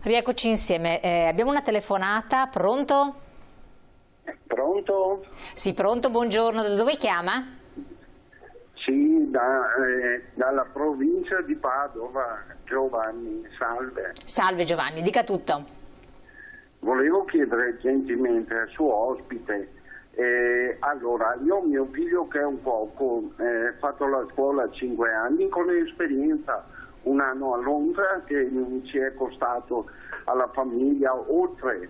Rieccoci insieme. Abbiamo una telefonata, pronto? Pronto? Sì, pronto, buongiorno. Da dove chiama? Sì, dalla provincia di Padova, Giovanni, salve. Salve Giovanni, dica tutto. Volevo chiedere gentilmente al suo ospite, allora, io ho mio figlio che è un poco, fatto la scuola a 5 anni con esperienza, un anno a Londra che ci è costato alla famiglia, oltre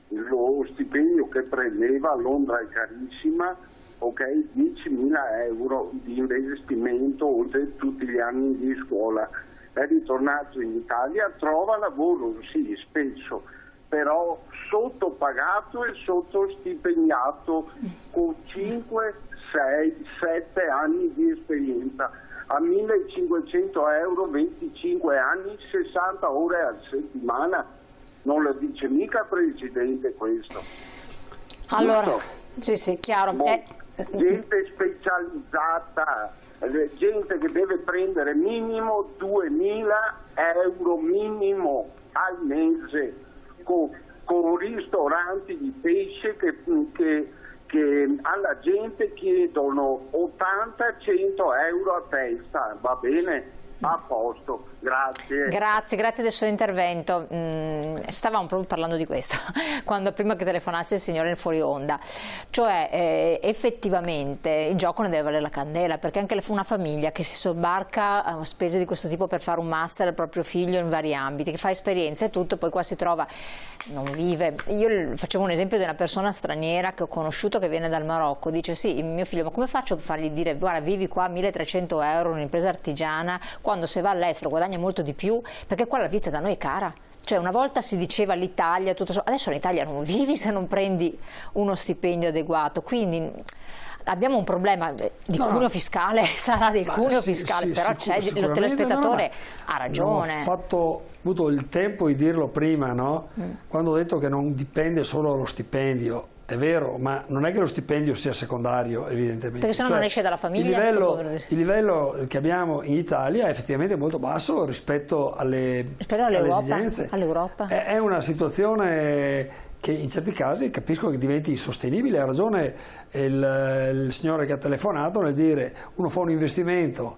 lo stipendio che prendeva, a Londra è carissima, ok, 10.000 euro di investimento oltre tutti gli anni di scuola. È ritornato in Italia, trova lavoro, sì, spesso, però sottopagato e sottostipendiato con 5, 6, 7 anni di esperienza. A 1.500 euro, 25 anni, 60 ore a settimana. Non lo dice mica Presidente questo. Allora, sì, chiaro. Gente specializzata, gente che deve prendere minimo 2.000 euro minimo al mese, con ristoranti di pesce che alla gente chiedono 80-100 euro a testa, va bene? A posto, grazie. Grazie del suo intervento. Stavamo proprio parlando di questo prima che telefonasse il signore nel fuori onda, cioè effettivamente il gioco ne deve valere la candela, perché anche una famiglia che si sobbarca a spese di questo tipo per fare un master al proprio figlio in vari ambiti, che fa esperienza e tutto, poi qua si trova, non vive. Io facevo un esempio di una persona straniera che ho conosciuto che viene dal Marocco, dice sì, mio figlio, ma come faccio a fargli dire guarda vivi qua 1.300 euro un'impresa artigiana, quando se va all'estero guadagna molto di più, perché qua la vita da noi è cara. Cioè una volta si diceva l'Italia, adesso in Italia non vivi se non prendi uno stipendio adeguato, quindi abbiamo un problema di cuneo fiscale, sarà del cuneo fiscale, però c'è, lo telespettatore ha ragione. Ho avuto il tempo di dirlo prima, no? Quando ho detto che non dipende solo dallo stipendio. È vero, ma non è che lo stipendio sia secondario, evidentemente. Perché se no non esce dalla famiglia. Il livello che abbiamo in Italia è effettivamente molto basso rispetto alle esigenze. All'Europa. È una situazione che in certi casi capisco che diventi insostenibile. Ha ragione il signore che ha telefonato nel dire uno fa un investimento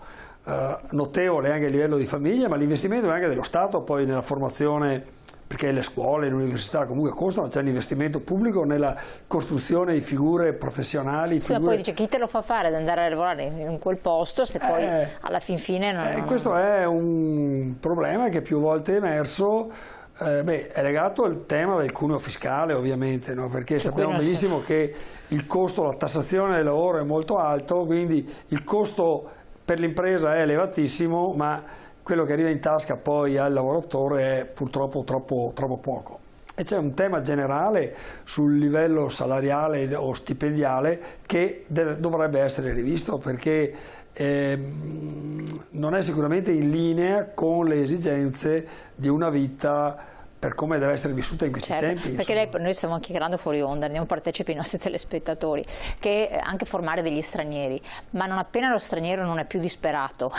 notevole anche a livello di famiglia, ma l'investimento è anche dello Stato poi nella formazione, perché le scuole, le università comunque costano, c'è l'investimento pubblico nella costruzione di figure professionali. Sì, ma poi dice chi te lo fa fare ad andare a lavorare in quel posto se poi alla fin fine non... Questo è un problema che più volte è emerso, è legato al tema del cuneo fiscale ovviamente, no? Perché sappiamo benissimo che il costo, la tassazione del lavoro è molto alto, quindi il costo per l'impresa è elevatissimo, ma quello che arriva in tasca poi al lavoratore è purtroppo troppo poco. E c'è un tema generale sul livello salariale o stipendiale che dovrebbe essere rivisto, perché non è sicuramente in linea con le esigenze di una vita per come deve essere vissuta in questi tempi. Perché noi stiamo anche chiacchierando fuori onda, andiamo partecipi ai nostri telespettatori, che anche formare degli stranieri, ma non appena lo straniero non è più disperato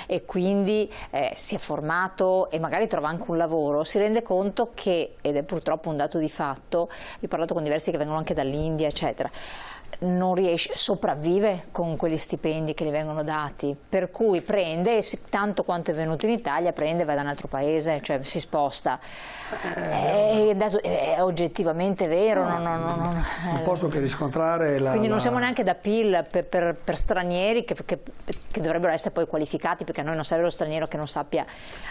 e quindi si è formato e magari trova anche un lavoro, si rende conto che, ed è purtroppo un dato di fatto, io ho parlato con diversi che vengono anche dall'India, eccetera, non riesce, sopravvive con quegli stipendi che gli vengono dati, per cui prende, tanto quanto è venuto in Italia, prende e va da un altro paese, cioè si sposta. È oggettivamente vero. Non posso che riscontrare quindi non siamo neanche da PIL per stranieri che dovrebbero essere poi qualificati, perché a noi non serve lo straniero che non sappia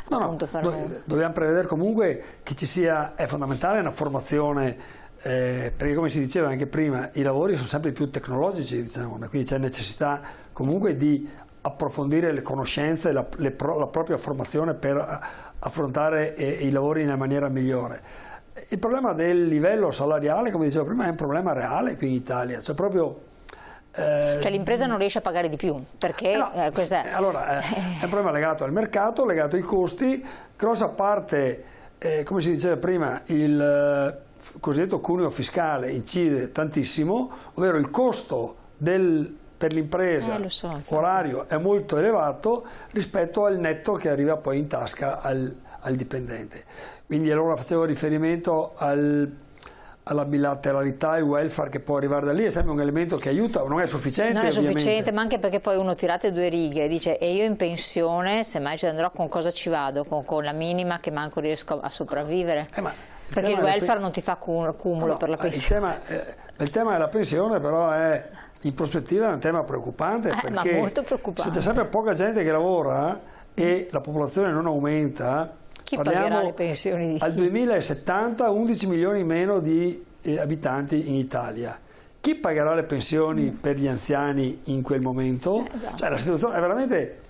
appunto fare. Dobbiamo prevedere comunque che ci sia, è fondamentale una formazione. Perché come si diceva anche prima, i lavori sono sempre più tecnologici, diciamo, quindi c'è necessità comunque di approfondire le conoscenze, la propria formazione per affrontare i lavori in una maniera migliore. Il problema del livello salariale, come dicevo prima, è un problema reale qui in Italia, cioè proprio cioè l'impresa non riesce a pagare di più, perché allora è un problema legato al mercato, legato ai costi, grossa parte, come si diceva prima, il cosiddetto cuneo fiscale incide tantissimo, ovvero il costo del per l'impresa orario è molto elevato rispetto al netto che arriva poi in tasca al dipendente. Quindi allora facevo riferimento alla bilateralità e welfare che può arrivare da lì, è sempre un elemento che aiuta, non è sufficiente. Non è ovviamente. Sufficiente, ma anche perché poi uno tirate 2 righe dice e io in pensione, se mai ci andrò, con cosa ci vado? Con la minima che manco riesco a sopravvivere. Perché il welfare non ti fa cumulo per la pensione. Il tema della pensione però è in prospettiva un tema preoccupante, perché ma molto preoccupante. Se c'è sempre poca gente che lavora e la popolazione non aumenta, chi pagherà le pensioni? Al 2070 11 milioni meno di abitanti in Italia. Chi pagherà le pensioni per gli anziani in quel momento? Esatto. Cioè, la situazione è veramente...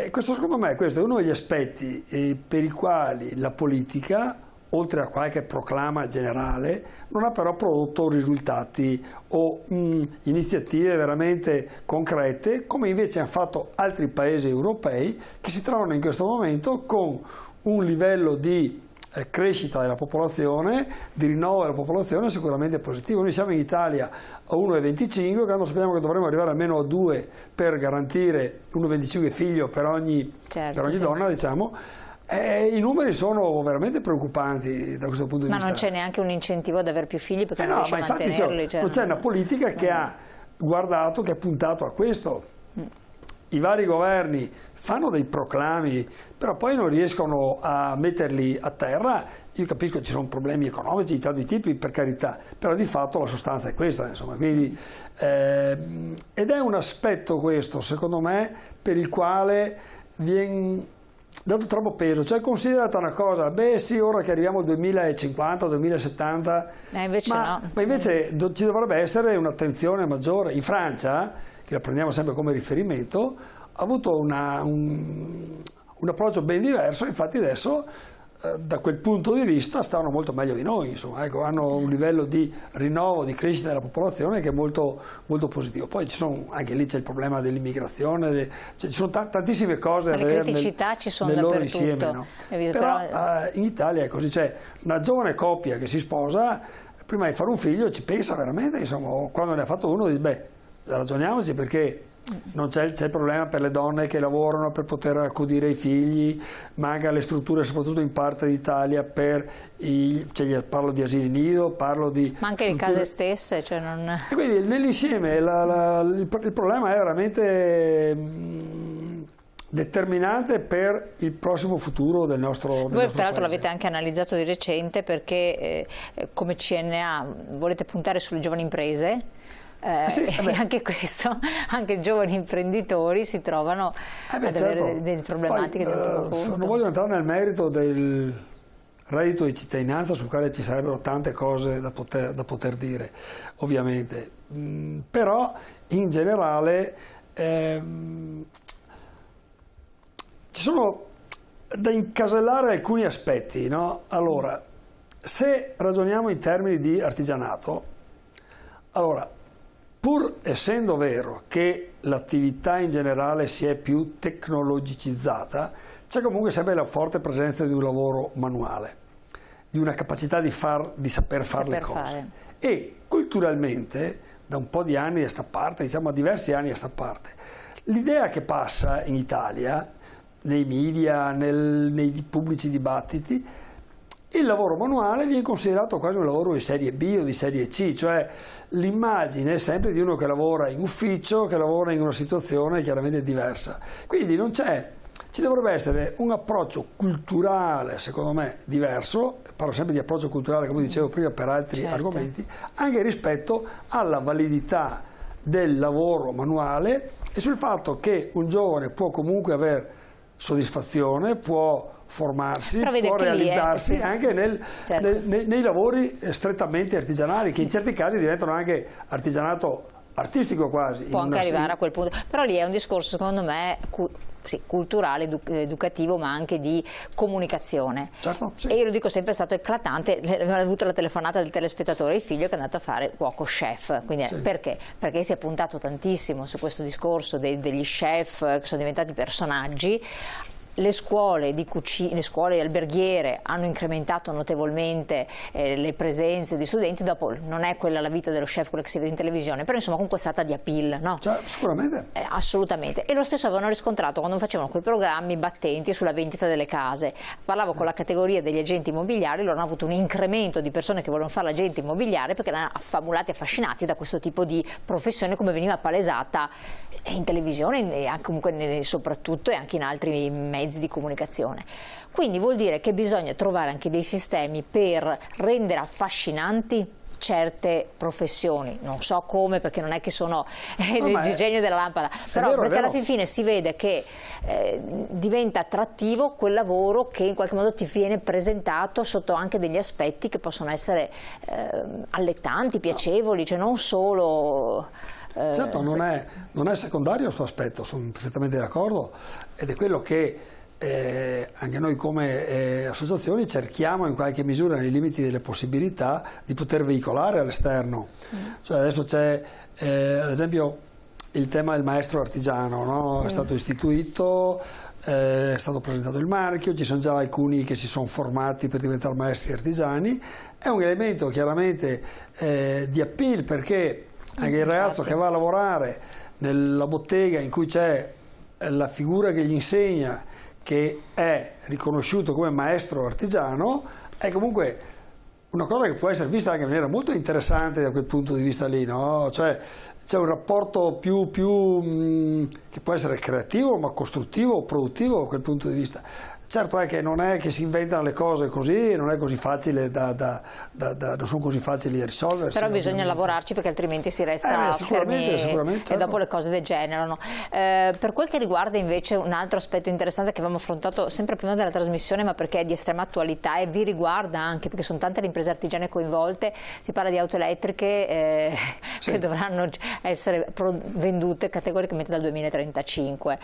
questo secondo me questo è uno degli aspetti per i quali la politica, oltre a qualche proclama generale, non ha però prodotto risultati o iniziative veramente concrete, come invece hanno fatto altri paesi europei che si trovano in questo momento con un livello di crescita della popolazione, di rinnovo della popolazione sicuramente positivo. Noi siamo in Italia a 1,25, quando sappiamo che dovremmo arrivare almeno a 2 per garantire 1,25 figlio per ogni donna, diciamo. I numeri sono veramente preoccupanti da questo punto di vista. Ma non c'è neanche un incentivo ad avere più figli perché non riesce a mantenerli. Non c'è una politica che ha guardato, che ha puntato a questo. I vari governi fanno dei proclami, però poi non riescono a metterli a terra. Io capisco che ci sono problemi economici di tanti tipi, per carità, però di fatto la sostanza è questa, insomma. Quindi, ed è un aspetto questo, secondo me, per il quale viene dato troppo peso, cioè considerata una cosa, beh sì, ora che arriviamo al 2050, 2070, ma invece ci dovrebbe essere un'attenzione maggiore. In Francia, che la prendiamo sempre come riferimento, ha avuto un approccio ben diverso, infatti adesso da quel punto di vista stanno molto meglio di noi, insomma, ecco, hanno un livello di rinnovo, di crescita della popolazione che è molto, molto positivo. Poi anche lì c'è il problema dell'immigrazione, ci sono tantissime cose da vedere nel loro insieme, no? Però in Italia è così, cioè una giovane coppia che si sposa, prima di fare un figlio ci pensa veramente, insomma, quando ne ha fatto uno dice beh, ragioniamoci, perché non c'è il problema per le donne che lavorano per poter accudire i figli, manca le strutture soprattutto in parte d'Italia per parlo di asili nido, parlo di... Ma anche le case stesse, cioè non... E quindi nell'insieme il problema è veramente determinante per il prossimo futuro del nostro Voi peraltro paese. L'avete anche analizzato di recente perché come CNA volete puntare sulle giovani imprese. E anche questo, anche i giovani imprenditori si trovano ad avere delle problematiche. Poi, non voglio entrare nel merito del reddito di cittadinanza, sul quale ci sarebbero tante cose da poter dire, ovviamente, però in generale ci sono da incasellare alcuni aspetti, no? Allora, se ragioniamo in termini di artigianato, allora, pur essendo vero che l'attività in generale si è più tecnologicizzata, c'è comunque sempre la forte presenza di un lavoro manuale, di una capacità di saper fare le cose. E culturalmente, da un po' di anni a sta parte, diciamo a diversi anni a sta parte, l'idea che passa in Italia, nei media, nei pubblici dibattiti, il lavoro manuale viene considerato quasi un lavoro di serie B o di serie C, cioè l'immagine è sempre di uno che lavora in ufficio, che lavora in una situazione chiaramente diversa. Quindi ci dovrebbe essere un approccio culturale, secondo me, diverso, parlo sempre di approccio culturale, come dicevo prima, per altri argomenti, anche rispetto alla validità del lavoro manuale e sul fatto che un giovane può comunque avere soddisfazione, può formarsi, può realizzarsi anche nei lavori strettamente artigianali, che in certi casi diventano anche artigianato artistico quasi. Può anche arrivare a quel punto, però lì è un discorso secondo me culturale, educativo, ma anche di comunicazione. Certo, sì. E io lo dico sempre, è stato eclatante, abbiamo avuto la telefonata del telespettatore, il figlio che è andato a fare cuoco chef, quindi perché? Perché si è puntato tantissimo su questo discorso degli chef che sono diventati personaggi. le scuole di cucina, le scuole alberghiere hanno incrementato notevolmente le presenze di studenti. Dopo non è quella la vita dello chef, quella che si vede in televisione, però insomma comunque è stata di appeal, no? Cioè, sicuramente. Assolutamente. E lo stesso avevano riscontrato quando facevano quei programmi battenti sulla vendita delle case. Parlavo con la categoria degli agenti immobiliari, loro hanno avuto un incremento di persone che volevano fare l'agente immobiliare perché erano affabulati, affascinati da questo tipo di professione, come veniva palesata in televisione e anche comunque soprattutto e anche in altri mezzi di comunicazione. Quindi vuol dire che bisogna trovare anche dei sistemi per rendere affascinanti certe professioni, non so come, perché non è che sono il genio della lampada, però vero, perché alla fine si vede che diventa attrattivo quel lavoro che in qualche modo ti viene presentato sotto anche degli aspetti che possono essere allettanti, piacevoli, cioè non solo... Certo, non è secondario questo aspetto, sono perfettamente d'accordo, ed è quello che anche noi come associazioni cerchiamo in qualche misura, nei limiti delle possibilità, di poter veicolare all'esterno. Cioè adesso c'è ad esempio il tema del maestro artigiano, no? È stato istituito, è stato presentato il marchio, ci sono già alcuni che si sono formati per diventare maestri artigiani. È un elemento chiaramente di appeal, perché anche il ragazzo che va a lavorare nella bottega in cui c'è la figura che gli insegna, che è riconosciuto come maestro artigiano, è comunque una cosa che può essere vista anche in maniera molto interessante da quel punto di vista lì, no? Cioè c'è un rapporto più che può essere creativo, ma costruttivo, produttivo da quel punto di vista. Certo è che non è che si inventano le cose così, non è così facile non sono così facili da risolversi. Però bisogna lavorarci, perché altrimenti si resta fermi e dopo le cose degenerano. Per quel che riguarda invece un altro aspetto interessante che avevamo affrontato sempre prima della trasmissione, ma perché è di estrema attualità e vi riguarda anche perché sono tante le imprese artigiane coinvolte, si parla di auto elettriche che dovranno essere vendute categoricamente dal 2035.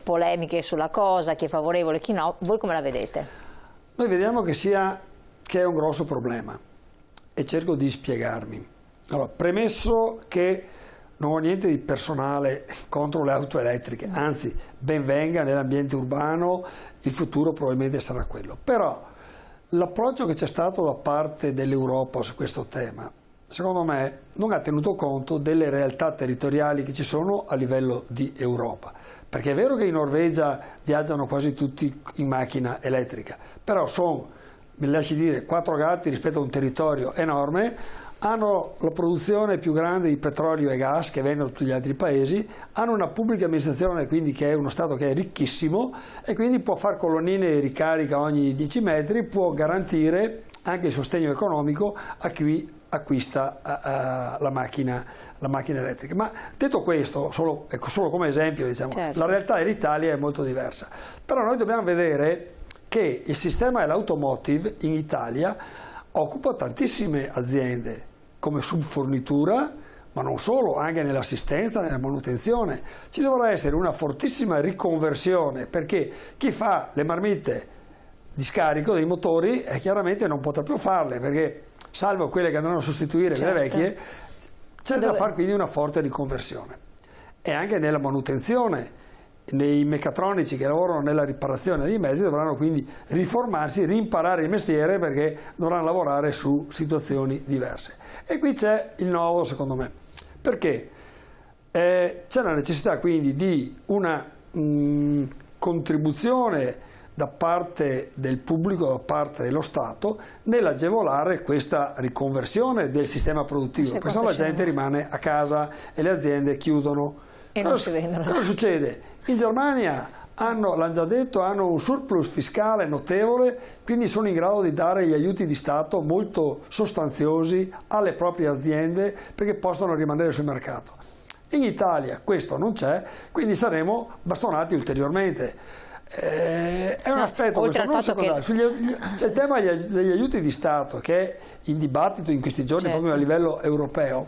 Polemiche sulla cosa, chi è favorevole, chi no. Voi come la vedete? Noi vediamo che è un grosso problema e cerco di spiegarmi. Allora, premesso che non ho niente di personale contro le auto elettriche, anzi ben venga, nell'ambiente urbano il futuro probabilmente sarà quello, però l'approccio che c'è stato da parte dell'Europa su questo tema, secondo me, non ha tenuto conto delle realtà territoriali che ci sono a livello di Europa. Perché è vero che in Norvegia viaggiano quasi tutti in macchina elettrica, però sono, mi lasci dire, 4 gatti rispetto a un territorio enorme, hanno la produzione più grande di petrolio e gas che vendono tutti gli altri paesi, hanno una pubblica amministrazione quindi che è uno Stato che è ricchissimo e quindi può fare colonnine di ricarica ogni 10 metri, può garantire anche il sostegno economico a chi acquista la macchina elettrica. Ma detto questo, solo come esempio, diciamo, certo, la realtà dell'Italia è molto diversa. Però noi dobbiamo vedere che il sistema dell'automotive in Italia occupa tantissime aziende come subfornitura, ma non solo, anche nell'assistenza, nella manutenzione. Ci dovrà essere una fortissima riconversione, perché chi fa le marmitte di scarico dei motori chiaramente non potrà più farle, perché salvo quelle che andranno a sostituire quelle vecchie, c'è da fare quindi una forte riconversione. E anche nella manutenzione, nei meccatronici che lavorano nella riparazione dei mezzi dovranno quindi riformarsi, rimparare il mestiere, perché dovranno lavorare su situazioni diverse. E qui c'è il nodo, secondo me, perché c'è la necessità quindi di una contribuzione da parte del pubblico, da parte dello Stato, nell'agevolare questa riconversione del sistema produttivo, perché sennò la gente rimane a casa e le aziende chiudono. E non si vendono. Cosa succede? In Germania l'hanno già detto, hanno un surplus fiscale notevole, quindi sono in grado di dare gli aiuti di Stato molto sostanziosi alle proprie aziende perché possono rimanere sul mercato. In Italia questo non c'è, quindi saremo bastonati ulteriormente. È un aspetto questo, non secondario. C'è il tema degli aiuti di Stato, che è in dibattito in questi giorni, proprio a livello europeo,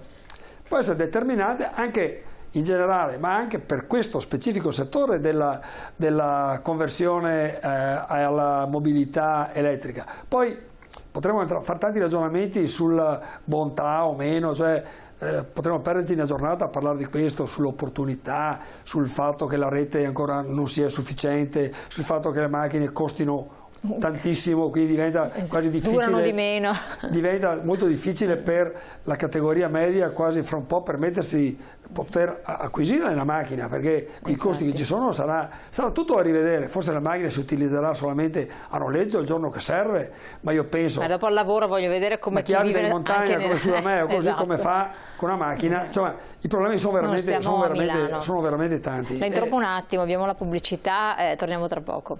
può essere determinante anche in generale, ma anche per questo specifico settore della conversione alla mobilità elettrica. Poi potremmo fare tanti ragionamenti sulla bontà o meno, cioè potremmo perderci una giornata a parlare di questo, sull'opportunità, sul fatto che la rete ancora non sia sufficiente, sul fatto che le macchine costino tantissimo, quindi diventa quasi difficile, durano di meno. Diventa molto difficile per la categoria media quasi fra un po' permettersi poter acquisire la macchina, perché i costi che ci sono sarà tutto da rivedere. Forse la macchina si utilizzerà solamente a noleggio il giorno che serve, ma io penso, ma dopo il lavoro voglio vedere come chi vive in montagna come su da me, o così esatto. come fa con una macchina, insomma i problemi sono veramente tanti. La interrompo un attimo, abbiamo la pubblicità, torniamo tra poco.